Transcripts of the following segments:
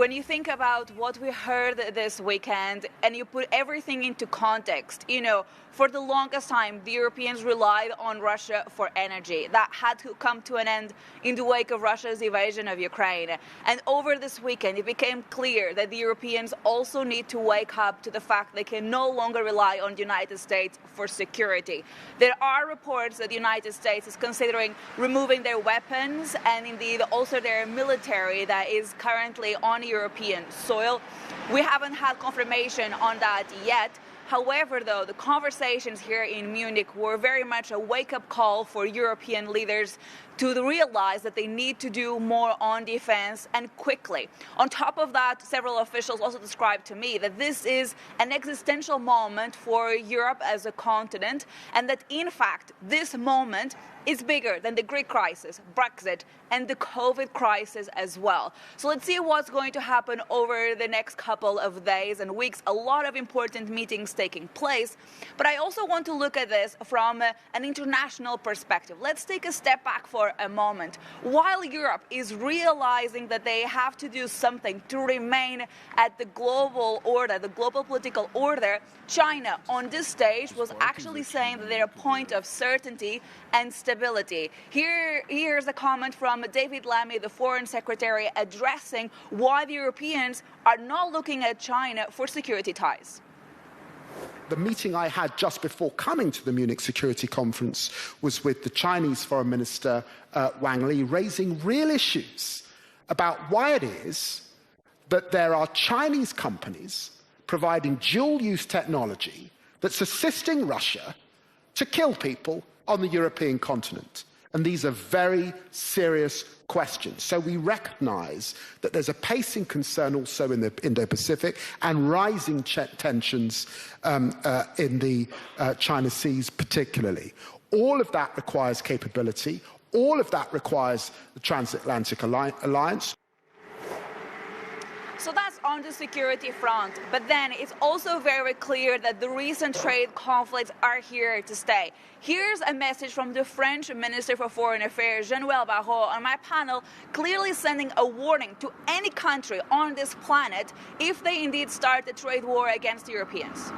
when you think about what we heard this weekend and you put everything into context, for the longest time, the Europeans relied on Russia for energy. That had to come to an end in the wake of Russia's invasion of Ukraine. And over this weekend, it became clear that the Europeans also need to wake up to the fact they can no longer rely on the United States for security. There are reports that the United States is considering removing their weapons and indeed also their military that is currently on European soil. We haven't had confirmation on that yet. However, though, the conversations here in Munich were very much a wake-up call for European leaders to realize that they need to do more on defense and quickly. On top of that, several officials also described to me that this is an existential moment for Europe as a continent, and that in fact this moment is bigger than the Greek crisis, Brexit, and the COVID crisis as well. So let's see what's going to happen over the next couple of days and weeks. A lot of important meetings taking place. But I also want to look at this from an international perspective. Let's take a step back for a moment. While Europe is realizing that they have to do something to remain at the global order, the global political order, China on this stage was actually saying that they're a point of certainty and stability. Here's a comment from David Lammy, the Foreign Secretary, addressing why the Europeans are not looking at China for security ties. The meeting I had just before coming to the Munich Security Conference was with the Chinese Foreign Minister Wang Li, raising real issues about why it is that there are Chinese companies providing dual-use technology that's assisting Russia to kill people on the European continent. And these are very serious questions. So we recognize that there's a pacing concern also in the Indo-Pacific and rising tensions in the China Seas particularly. All of that requires capability. All of that requires the transatlantic alliance. So that's on the security front. But then it's also very clear that the recent trade conflicts are here to stay. Here's a message from the French Minister for Foreign Affairs, Jean-Noël Barrot, on my panel, clearly sending a warning to any country on this planet if they indeed start a trade war against Europeans.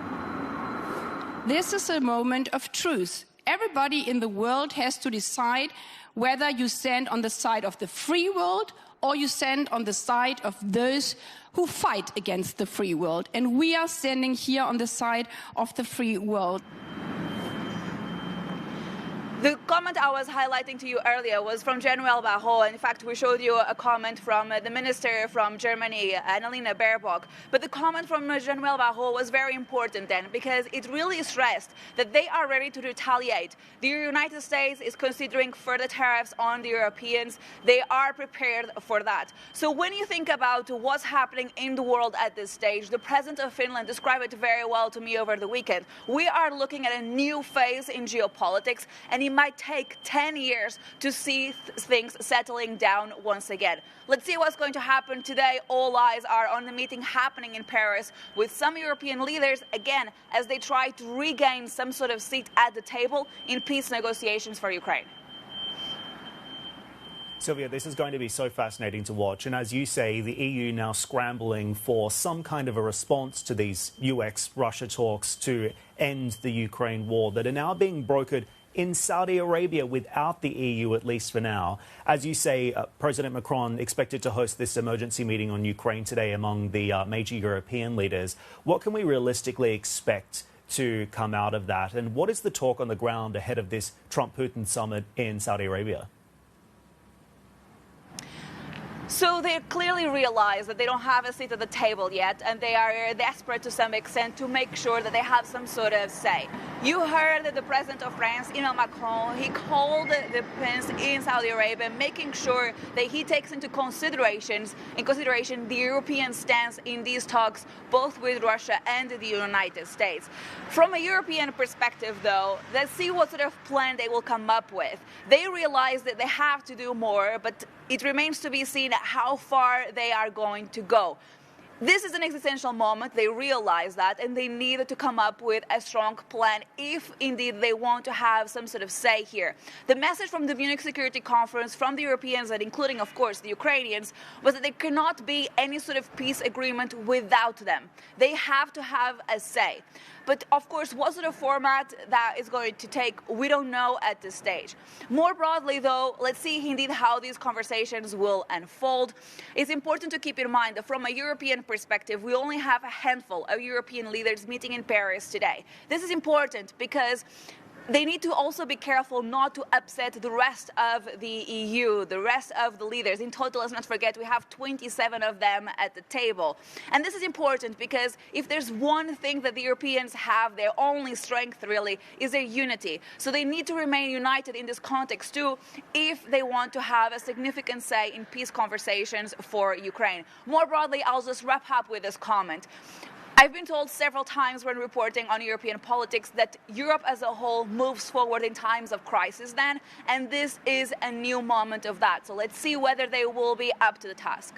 This is a moment of truth. Everybody in the world has to decide whether you stand on the side of the free world or you stand on the side of those who fight against the free world. And we are standing here on the side of the free world. The comment I was highlighting to you earlier was from Jean-Noël Barrot. In fact, we showed you a comment from the minister from Germany, Annalena Baerbock. But the comment from Jean-Noël Barrot was very important then, because it really stressed that they are ready to retaliate. The United States is considering further tariffs on the Europeans. They are prepared for that. So when you think about what's happening in the world at this stage, the president of Finland described it very well to me over the weekend. We are looking at a new phase in geopolitics, and it might take 10 years to see things settling down once again. Let's see what's going to happen today. All eyes are on the meeting happening in Paris with some European leaders, again, as they try to regain some sort of seat at the table in peace negotiations for Ukraine. Silvia, this is going to be so fascinating to watch. And as you say, the EU now scrambling for some kind of a response to these US-Russia talks to end the Ukraine war that are now being brokered in Saudi Arabia without the EU, at least for now. As you say, President Macron expected to host this emergency meeting on Ukraine today among the major European leaders. What can we realistically expect to come out of that? And what is the talk on the ground ahead of this Trump-Putin summit in Saudi Arabia? So they clearly realize that they don't have a seat at the table yet, and they are desperate to some extent to make sure that they have some sort of say. You heard that the president of France, Emmanuel Macron, he called the prince in Saudi Arabia, making sure that he takes into consideration the European stance in these talks, both with Russia and the United States. From a European perspective, though, let's see what sort of plan they will come up with. They realize that they have to do more, but it remains to be seen how far they are going to go. This is an existential moment. They realize that, and they need to come up with a strong plan if indeed they want to have some sort of say here. The message from the Munich Security Conference from the Europeans, and including, of course, the Ukrainians, was that there cannot be any sort of peace agreement without them. They have to have a say. But, of course, what sort of format that is going to take, we don't know at this stage. More broadly, though, let's see indeed how these conversations will unfold. It's important to keep in mind that from a European perspective, we only have a handful of European leaders meeting in Paris today. This is important because they need to also be careful not to upset the rest of the EU, the rest of the leaders. In total, let's not forget, we have 27 of them at the table. And this is important because if there's one thing that the Europeans have, their only strength really, is their unity. So they need to remain united in this context too, if they want to have a significant say in peace conversations for Ukraine. More broadly, I'll just wrap up with this comment. I've been told several times when reporting on European politics that Europe as a whole moves forward in times of crisis then, and this is a new moment of that. So let's see whether they will be up to the task.